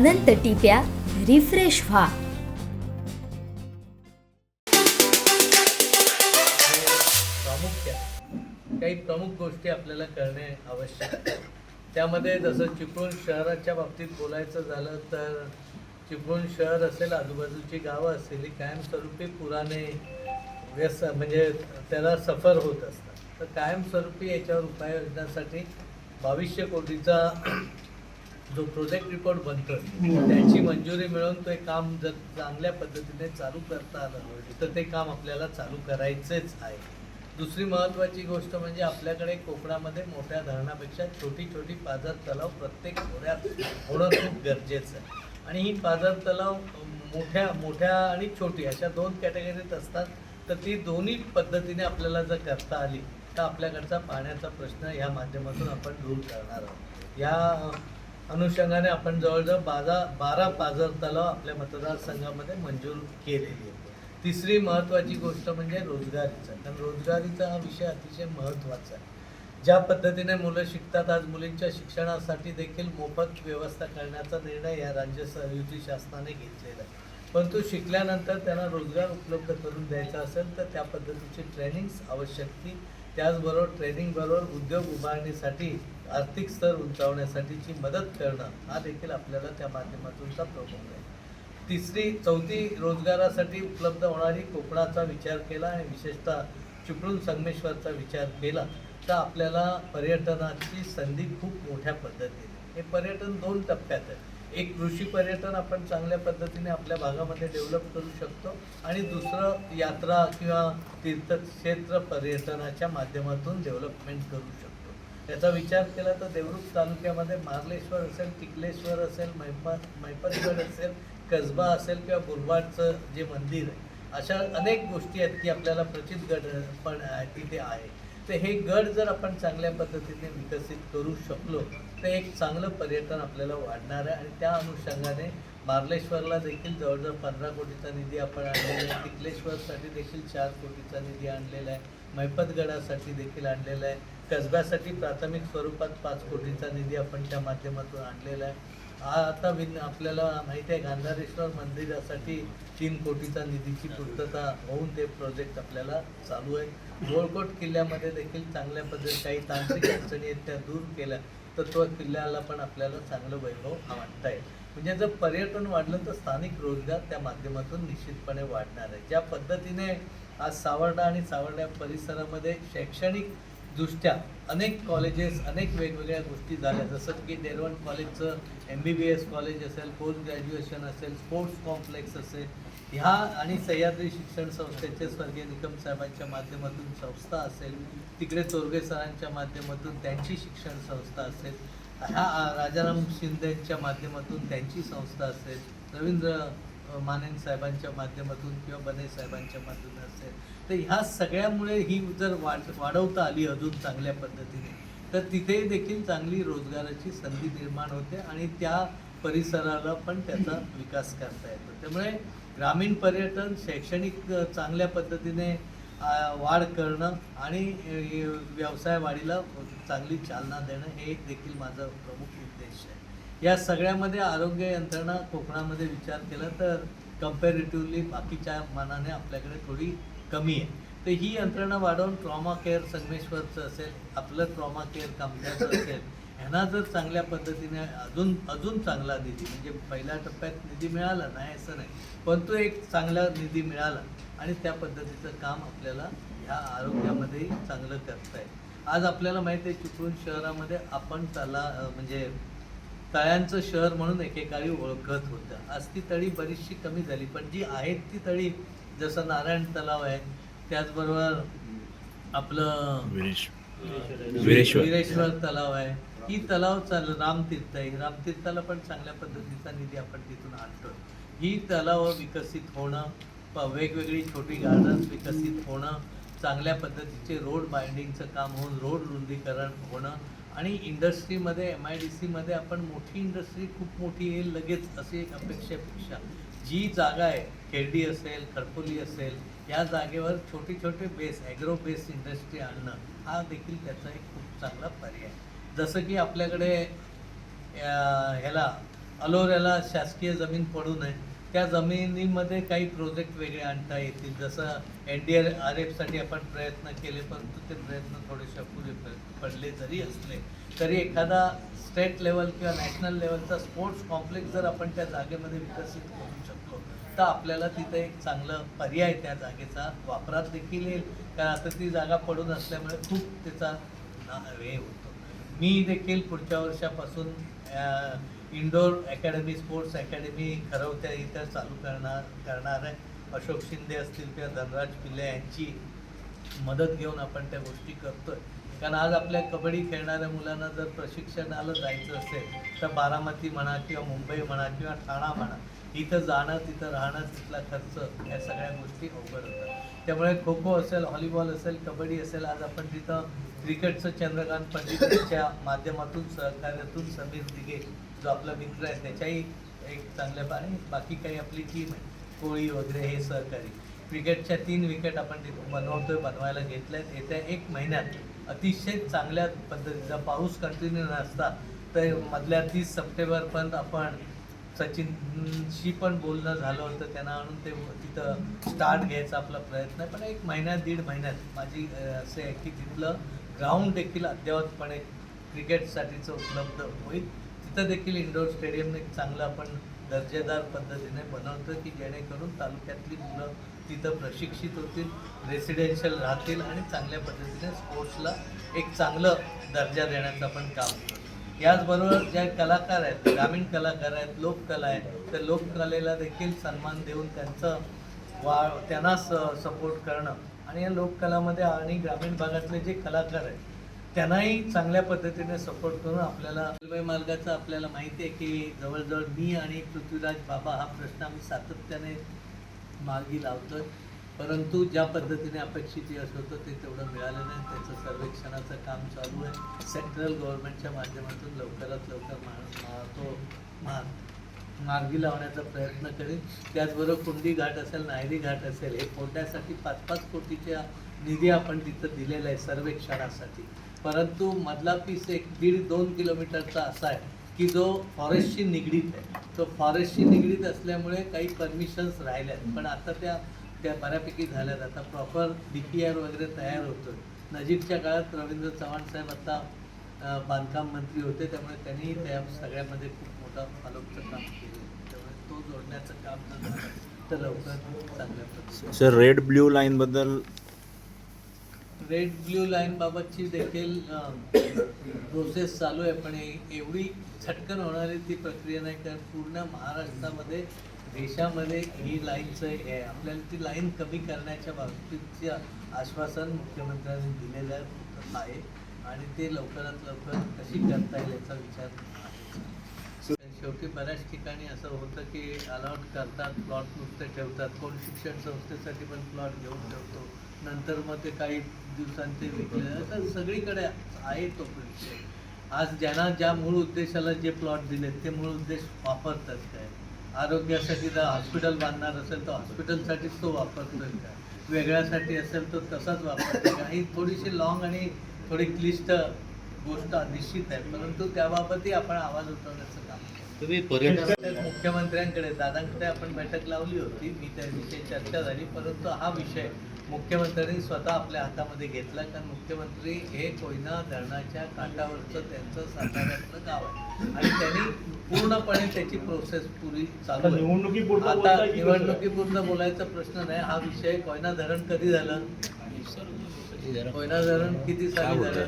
अनंत टिप्या refresh व्हा. काही प्रमुख गोष्टी आपल्याला करणे आवश्यक आहे. त्यामध्ये जसं चिपळूण शहराच्या बाबतीत बोलायचं झालं तर चिपळूण शहर असेल, आजूबाजूची गावं असतील, कायमस्वरूपी पुराने म्हणजे त्याला सफर होत असतात. तर कायमस्वरूपी याच्यावर उपाययोजनासाठी 2200 कोटीचा जो प्रोजेक्ट रिपोर्ट बनतो त्याची मंजुरी मिळून ते काम जर चांगल्या पद्धतीने चालू करता आलं तर ते काम आपल्याला चालू करायचेच आहे. दुसरी महत्त्वाची गोष्ट म्हणजे आपल्याकडे कोकणामध्ये मोठ्या धरणापेक्षा छोटी छोटी पाझर तलाव प्रत्येक खोऱ्यात होणं खूप गरजेचं आहे. आणि ही पाझर तलाव मोठ्या आणि छोटी अशा दोन कॅटेगरीत असतात. तर ती दोन्ही पद्धतीने आपल्याला जर करता आली तर आपल्याकडचा पाण्याचा प्रश्न ह्या माध्यमातून आपण दूर करणार आहोत. या अनुषंगाने आपण जवळजवळ 12 पाझर तलाव आपल्या मतदारसंघामध्ये मंजूर केलेली आहे. तिसरी महत्त्वाची गोष्ट म्हणजे रोजगारीचा, कारण रोजगारीचा हा विषय अतिशय महत्त्वाचा आहे. ज्या पद्धतीने मुलं शिकतात, आज मुलींच्या शिक्षणासाठी देखील मोफत व्यवस्था करण्याचा निर्णय या राज्य युती शासनाने घेतलेला आहे. परंतु शिकल्यानंतर त्यांना रोजगार उपलब्ध करून द्यायचा असेल तर त्या पद्धतीची ट्रेनिंग्स आवश्यकती, त्याचबरोबर ट्रेनिंगबरोबर उद्योग उभारणीसाठी आर्थिक स्तर उंचावण्यासाठीची मदत करणं हा देखील आपल्याला त्या माध्यमातूनचा प्रमुख आहे. चौथी रोजगारासाठी उपलब्ध होणारी कोकणाचा विचार केला आणि विशेषतः चिपळूण संगमेश्वरचा विचार केला तर आपल्याला पर्यटनाची संधी खूप मोठ्या पद्धतीने, हे पर्यटन 2 टप्प्यात आहे. एक कृषी पर्यटन आपण चांगल्या पद्धतीने आपल्या भागामध्ये डेव्हलप करू शकतो आणि दुसरं यात्रा किंवा तीर्थक्षेत्र पर्यटनाच्या माध्यमातून डेव्हलपमेंट करू शकतो. याचा विचार केला तर देवरुख तालुक्यामध्ये मार्लेश्वर असेल, टिकलेश्वर असेल, मैपतगड असेल, कसबा असेल किंवा बुलवाडचं जे मंदिर आहे, अशा अनेक गोष्टी आहेत की आपल्याला प्रचित गड पण तिथे आहे. तर हे गड जर आपण चांगल्या पद्धतीने विकसित करू शकलो तर एक चांगलं पर्यटन आपल्याला वाढणार आहे. आणि त्या अनुषंगाने मार्लेश्वरला देखील जवळजवळ 15 कोटीचा निधी आपण आणलेला आहे. टिकलेश्वरसाठी देखील 4 कोटीचा निधी आणलेला आहे. मैपतगडासाठी देखील आणलेला आहे. कसब्यासाठी प्राथमिक स्वरूपात 5 कोटीचा निधी आपण त्या माध्यमातून आणलेला आहे. आता आपल्याला माहिती आहे गांधारेश्वर मंदिरासाठी 3 कोटीचा निधीची पूर्तता होऊन ते प्रोजेक्ट आपल्याला चालू आहे. गोळकोट किल्ल्यामध्ये देखील चांगल्या पद्धतीने काही तांत्रिक अडचणी आहेत त्या दूर केल्या तर तो किल्ल्याला पण आपल्याला चांगलं वैभव आणता येईल. म्हणजे जर पर्यटन वाढलं तर स्थानिक रोजगार त्या माध्यमातून निश्चितपणे वाढणार आहे. ज्या पद्धतीने आज सावर्डा आणि सावर्डा परिसरामध्ये शैक्षणिक दृष्ट्या अनेक कॉलेजेस, अनेक वेगवेगळ्या गोष्टी झाल्या, जसं की डेरवण कॉलेजचं MBBS कॉलेज असेल, पोस्ट ग्रॅज्युएशन असेल, स्पोर्ट्स कॉम्प्लेक्स असेल, ह्या आणि सह्याद्री शिक्षण संस्थेचे स्वर्गीय निकम साहेबांच्या माध्यमातून संस्था असेल, तिकडे चोरगे सरांच्या माध्यमातून त्यांची शिक्षण संस्था असेल, ह्या राजाराम शिंदेच्या माध्यमातून त्यांची संस्था असेल, रवींद्र मानेन साहेबांच्या माध्यमातून किंवा बने साहेबांच्या माध्यमातून असेल, तर ह्या सगळ्यामुळे ही जर वाढवता आली अजून चांगल्या पद्धतीने तर तिथे देखील चांगली रोजगाराची संधी निर्माण होते आणि त्या परिसराला पण त्याचा विकास करता येतो. त्यामुळे ग्रामीण पर्यटन, शैक्षणिक चांगल्या पद्धतीने वाढ करणं आणि व्यवसाय वाढीला चांगली चालना देणं हे देखील माझा प्रमुख उद्देश आहे. या सगळ्यामध्ये आरोग्य यंत्रणा कोकणामध्ये विचार केला तर कम्पॅरेटिव्हली बाकीच्या मानाने आपल्याकडे थोडी कमी आहे. तर ही यंत्रणा वाढवून ट्रॉमा केअर संगमेश्वरचं असेल, आपलं ट्रॉमा केअर कामगारचं असेल, ह्यांना जर चांगल्या पद्धतीने अजून चांगला निधी, म्हणजे पहिल्या टप्प्यात निधी मिळाला नाही असं नाही, पण तो एक चांगला निधी मिळाला आणि त्या पद्धतीचं काम आपल्याला ह्या आरोग्यामध्येही चांगलं करता येईल. आज आपल्याला माहिती आहे चिपळूण शहरामध्ये आपण म्हणजे तळ्यांचं शहर म्हणून एकेकाळी ओळखत होतं. आज ती तळी बरीचशी कमी झाली, पण जी आहेत ती तळी, जसं नारायण तलाव आहे, त्याचबरोबर आपलं विरेश्वर तलाव आहे, ही तलाव रामतीर्थ आहे, रामतीर्थाला पण चांगल्या पद्धतीचा निधी आपण तिथून आणतो. ही तलाव विकसित होणं, वेगवेगळी छोटी गार्डन्स विकसित होणं, चांगल्या पद्धतीचे रोड बाइंडिंगचं काम होऊन रोड रुंदीकरण होणं आणि इंडस्ट्रीमध्ये MIDCमध्ये आपण मोठी इंडस्ट्री खूप मोठी येईल लगेच अशी एक अपेक्षेपेक्षा जी जागा आहे, खेर्डी असेल, खडपोली असेल, या जागेवर छोटे ॲग्रो बेस इंडस्ट्री आणणं हा देखील त्याचा एक खूप चांगला पर्याय. जसं की आपल्याकडे ह्याला अलोऱ्याला शासकीय जमीन पडू नये, त्या जमिनीमध्ये काही प्रोजेक्ट वेगळे आणता येतील. जसं NDRF आपण प्रयत्न केले, परंतु ते प्रयत्न थोडेसे अपुरे पडले जरी असले तरी एखादा स्टेट लेवल किंवा नॅशनल लेवलचा स्पोर्ट्स कॉम्प्लेक्स जर आपण त्या जागेमध्ये विकसित करू शकलो तर आपल्याला तिथं एक चांगलं पर्याय त्या जागेचा वापरात देखील येईल. कारण आता ती जागा पडून असल्यामुळे खूप त्याचा हे होतो. मी देखील पुढच्या वर्षापासून इंडोर अकॅडमी, स्पोर्ट्स अकॅडमी खरवत्या इथं चालू करणार आहे. अशोक शिंदे असतील किंवा धनराज पिल्ले यांची मदत घेऊन आपण त्या गोष्टी करतोय. कारण आज आपल्या कबड्डी खेळणाऱ्या मुलांना जर प्रशिक्षणाला जायचं असेल तर बारामती म्हणा किंवा मुंबई म्हणा किंवा ठाणा म्हणा, इथं जाणं, तिथं राहणं, तिथला खर्च, या सगळ्या गोष्टी अवघड होतात. त्यामुळे खो खो असेल, व्हॉलीबॉल असेल, कबड्डी असेल, आज आपण तिथं क्रिकेटचं चंद्रकांत पंडितच्या माध्यमातून, सहकार्यातून समीर दिघे जो आपला मित्र आहे त्याच्याही एक चांगल्या आणि बाकी काही आपली टीम आहे, कोळी वगैरे हे सहकारी. क्रिकेटच्या 3 विकेट आपण तिथून बनवायला घेतल्या आहेत. येत्या 1 महिन्यात अतिशय चांगल्या पद्धतीचा पाऊस कंटिन्यू नसता तर मधल्या 30 सप्टेंबरपर्यंत आपण सचिनशी पण बोलणं झालं होतं, त्यांना आणून ते तिथं स्टार्ट घ्यायचा आपला प्रयत्न आहे. पण 1 महिन्यात 1.5 महिन्यात माझी असे आहे की तिथलं ग्राउंड देखील अद्ययावतपणे क्रिकेटसाठीचं उपलब्ध होईल. तिथं देखील इंडोर स्टेडियम एक चांगलं आपण दर्जेदार पद्धतीने बनवतो की जेणेकरून तालुक्यातली मुलं तिथं प्रशिक्षित होतील, रेसिडेन्शियल राहतील आणि चांगल्या पद्धतीने स्पोर्ट्सला एक चांगलं दर्जा देण्याचं आपण काम करतो. याचबरोबर ज्या कलाकार आहेत, ग्रामीण कलाकार आहेत, लोककला आहे, तर लोककलेला देखील सन्मान देऊन त्यांना सपोर्ट करणं आणि या लोककलामध्ये आणि ग्रामीण भागातले जे कलाकार आहेत त्यांनाही चांगल्या पद्धतीने सपोर्ट करून आपल्याला रेल्वे मार्गाचं आपल्याला माहिती आहे की जवळजवळ मी आणि पृथ्वीराज बाबा हा प्रश्न आम्ही सातत्याने मार्गी लावतोय, परंतु ज्या पद्धतीने अपेक्षित यश होतं ते तेवढं मिळालं नाही. त्याचं सर्वेक्षणाचं काम चालू आहे. सेंट्रल गव्हर्नमेंटच्या माध्यमातून लवकरात लवकर मार्गी लावण्याचा प्रयत्न करेल. त्याचबरोबर कुंडी घाट असेल, नायरी घाट असेल, हे फोडण्यासाठी 5-5 कोटीच्या निधी आपण तिथं दिलेला आहे सर्वेक्षणासाठी. परंतु मधला पीस 1.5-2 किलोमीटरचा असा आहे की जो फॉरेस्टशी निगडीत आहे. तो फॉरेस्टशी निगडीत असल्यामुळे काही परमिशन्स राहिल्यात, पण आता त्या बऱ्यापैकी झाल्यात. आता प्रॉपर DPR वगैरे तयार होतो. नजीकच्या काळात रवींद्र चव्हाण साहेब आता बांधकाम मंत्री होते, त्यामुळे त्यांनी त्या सगळ्यामध्ये खूप मोठा फॉलोअपचं काम केलं. त्यामुळे तो जोडण्याचं काम जर झालं तर लवकर चांगल्या पद्धतीने. सर, रेड ब्ल्यू लाईनबद्दल रेड ब्ल्यू लाईनबाबतची देखील प्रोसेस चालू आहे, पण एवढी झटकन होणारी ती प्रक्रिया नाही. कारण पूर्ण महाराष्ट्रामध्ये, देशामध्ये ही लाईनचं हे आहे. आपल्याला ती लाईन कमी करण्याच्या बाबतीचे आश्वासन मुख्यमंत्र्यांनी दिलेलं आहे आणि ते लवकरात लवकर कशी करता येईल याचा विचार आहे. शेवटी बऱ्याच ठिकाणी असं होतं की अलॉट करतात, प्लॉट नुसते ठेवतात. कोण शिक्षण संस्थेसाठी पण प्लॉट घेऊन ठेवतो, नंतर मग ते काही दिवसांनी ते विकले. असं सगळीकडे आहे तो विषय. आज ज्या मूळ उद्देशाला जे प्लॉट दिलेत ते मूळ उद्देश वापरतात काय? आरोग्यासाठी जर हॉस्पिटल बांधणार असेल तर हॉस्पिटलसाठीच तो वापरतोय काय? वेगळ्यासाठी असेल तर तसाच वापरतोय का? ही थोडीशी लॉंग आणि थोडी क्लिष्ट गोष्ट निश्चित आहे, परंतु त्याबाबतही आपण आवाज उठवण्याचं काम तुम्ही पर्यटन मुख्यमंत्र्यांकडे, दादांकडे आपण बैठक लावली होती. मी त्याविषयी चर्चा झाली, परंतु हा विषय मुख्यमंत्र्यांनी स्वतः आपल्या हातामध्ये घेतला. कारण मुख्यमंत्री हे कोयना धरणाच्या काठावरचं त्यांचं साताऱ्यातलं गाव आहे आणि त्यांनी पूर्णपणे त्याची प्रोसेस पुरी चालू आहे. आता निवडणुकीपूर्वी बोलायचा प्रश्न नाही. हा विषय कोयना धरण कधी झालं? कोयना धरण किती साली झालं?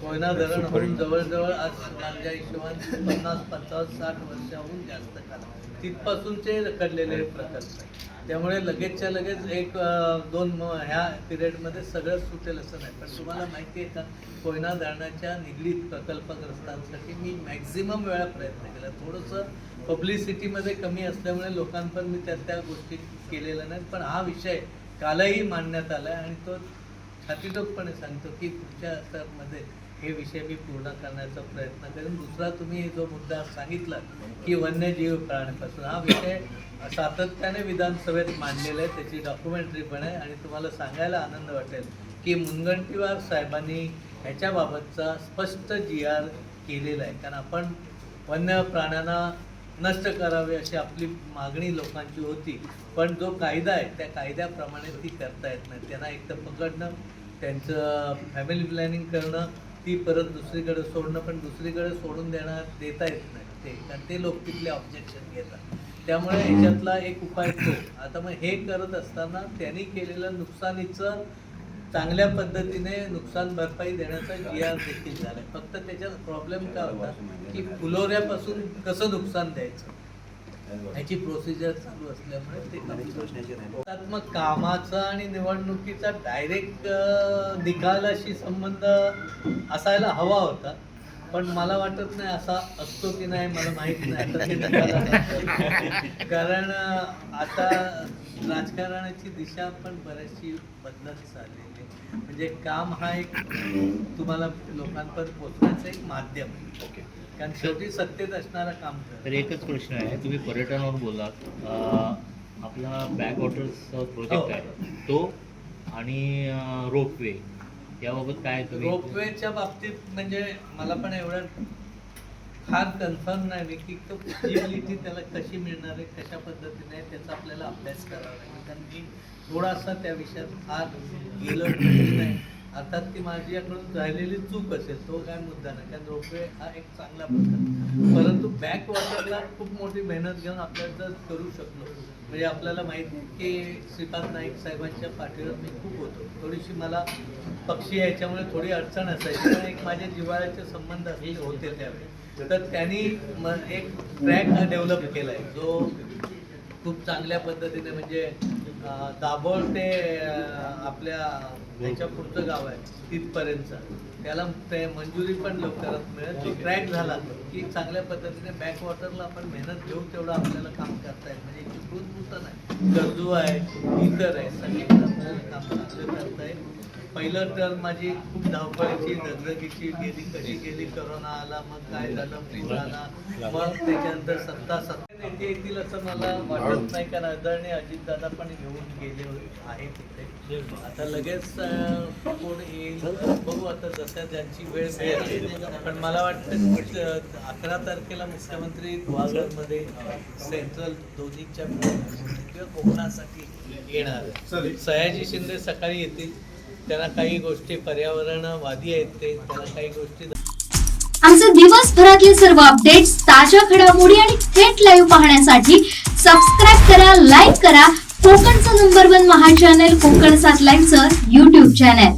कोयना धरण होऊन जवळजवळ आज माझ्या हिशोबाने 50-55-60 वर्षाहून जास्त काळ तिथपासूनचे रखडलेले प्रकल्प आहे. त्यामुळे लगेचच्या लगेच 1-2 ह्या पिरियडमध्ये सगळं सुटेल असं नाही. पण तुम्हाला माहिती आहे का, कोयना धरणाच्या निगडीत प्रकल्पग्रस्तांसाठी मी मॅक्झिमम वेळा प्रयत्न केला. थोडंसं पब्लिसिटीमध्ये कमी असल्यामुळे लोकांपर्यंत मी त्या गोष्टी केलेल्या नाहीत, पण हा विषय कालही मांडण्यात आला आहे आणि तो छातीटोकपणे सांगतो की पुढच्या टर्ममध्ये हे विषय मी पूर्ण करण्याचा प्रयत्न करेन. दुसरा, तुम्ही जो मुद्दा सांगितला की वन्यजीव प्राण्यापासून, हा विषय सातत्याने विधानसभेत मांडलेला आहे. त्याची डॉक्युमेंटरी पण आहे आणि तुम्हाला सांगायला आनंद वाटेल की मुनगंटीवार साहेबांनी ह्याच्याबाबतचा स्पष्ट GR केलेला आहे. कारण आपण वन्य प्राण्यांना नष्ट करावे अशी आपली मागणी लोकांची होती. पण जो कायदा आहे त्या कायद्याप्रमाणे ती करता येत नाही. त्यांना एक तर पकडणं, त्यांचं फॅमिली प्लॅनिंग करणं, ती परत दुसरीकडे सोडणं, पण दुसरीकडे सोडून देता येत नाही ते, कारण ते लोक तिथले ऑब्जेक्शन घेतात. त्यामुळे ह्याच्यातला एक उपाय तो. आता मग हे करत असताना त्यांनी केलेलं नुकसानीचं चांगल्या पद्धतीने नुकसान भरपाई देण्याचा GR देखील झाला. फक्त त्याच्यात प्रॉब्लेम काय होता की फुलोऱ्यापासून कसं नुकसान द्यायचं ह्याची प्रोसिजर चालू असल्यामुळे ते मग कामाचा आणि निवडणुकीचा डायरेक्ट निकालाशी संबंध असायला हवा होता, पण मला वाटत नाही असा असतो की नाही, मला माहीत नाही. आता ते निकालात कारण आता राजकारणाची दिशा पण बऱ्याचशी बदलत चाललेली आहे. म्हणजे काम हा एक तुम्हाला लोकांपर्यंत पोहोचण्याचं एक माध्यम आहे, कारण शेवटी सत्तेत असणारा काम तर एकच प्रश्न आहे, तुम्ही पर्यटनावर बोललात, आपला बॅकवॉटर्सचा प्रोजेक्ट आहे तो आणि रोपवे याबाबत काय तुम्ही? रोपवेच्या बाबतीत म्हणजे मला पण एवढं फार कन्फर्म नाही की तो फिजिबिलिटी त्याला कशी मिळणार आहे, कशा पद्धतीने आहे, त्याचा आपल्याला अभ्यास करावा लागेल. कारण की थोडासा त्या विषयात फार गेलं नाही. अर्थात ती माझ्याकडून राहिलेली चूक असेल, तो काय मुद्दा नाही, कारण रोपवे हा एक चांगला प्रकार. परंतु बॅक वॉटरला खूप मोठी मेहनत घेऊन आपल्याला जर करू शकलो, म्हणजे आपल्याला माहिती आहे की श्रीपाद नाईक साहेबांच्या पाठीवर मी खूप होतो. थोडीशी मला पक्षी याच्यामुळे थोडी अडचण असायची, पण एक माझे जिव्हाळ्याचे संबंध होते त्यावेळी. तर त्यांनी एक ट्रॅक डेव्हलप केला आहे जो खूप चांगल्या पद्धतीने, म्हणजे दाभोळ ते आपल्या ह्याच्या पुढचं गाव आहे तिथपर्यंत त्याला ते मंजुरी पण लवकरात मिळेल. तो ट्रॅक झाला की चांगल्या पद्धतीने बॅक वॉटरला आपण मेहनत घेऊ तेवढं आपल्याला काम करता येईल. म्हणजे चिपळूण पुरतं नाही, गरजू आहे, इतर आहे, सगळीकडे आपल्याला काम चांगलं करता येईल. पहिलं टर्म माझी खूप धावपळीची दगदगीची गेली, कशी गेली, करोना आला, मग काय झालं, फ्रीज आला, मग त्याच्यानंतर सत्ता नेते येतील असं मला वाटत नाही, कारण आदरणीय अजितदादा पण येऊन गेले आहे तिथे. आता लगेच कोण येईल बघू, आता जसं ज्यांची वेळ मिळेल. पण मला वाटतं 11 तारखेला मुख्यमंत्री गुहागरमध्ये सेंट्रल दोन्हीच्या किंवा कोकणासाठी येणार. सयाजी शिंदे सकाळी येतील, त्यांना काही गोष्टी पर्यावरणवादी आहेत ते, त्यांना काही गोष्टी. आमचे दिवसभरातले सर्व अपडेट्स, ताज्या घडामोडी आणि थेट लाईव्ह पाहण्यासाठी सबस्क्राईब करा, लाईक करा कोकणचं नंबर 1 महा चॅनल कोकण 7 लाईव्हचं YouTube चॅनल.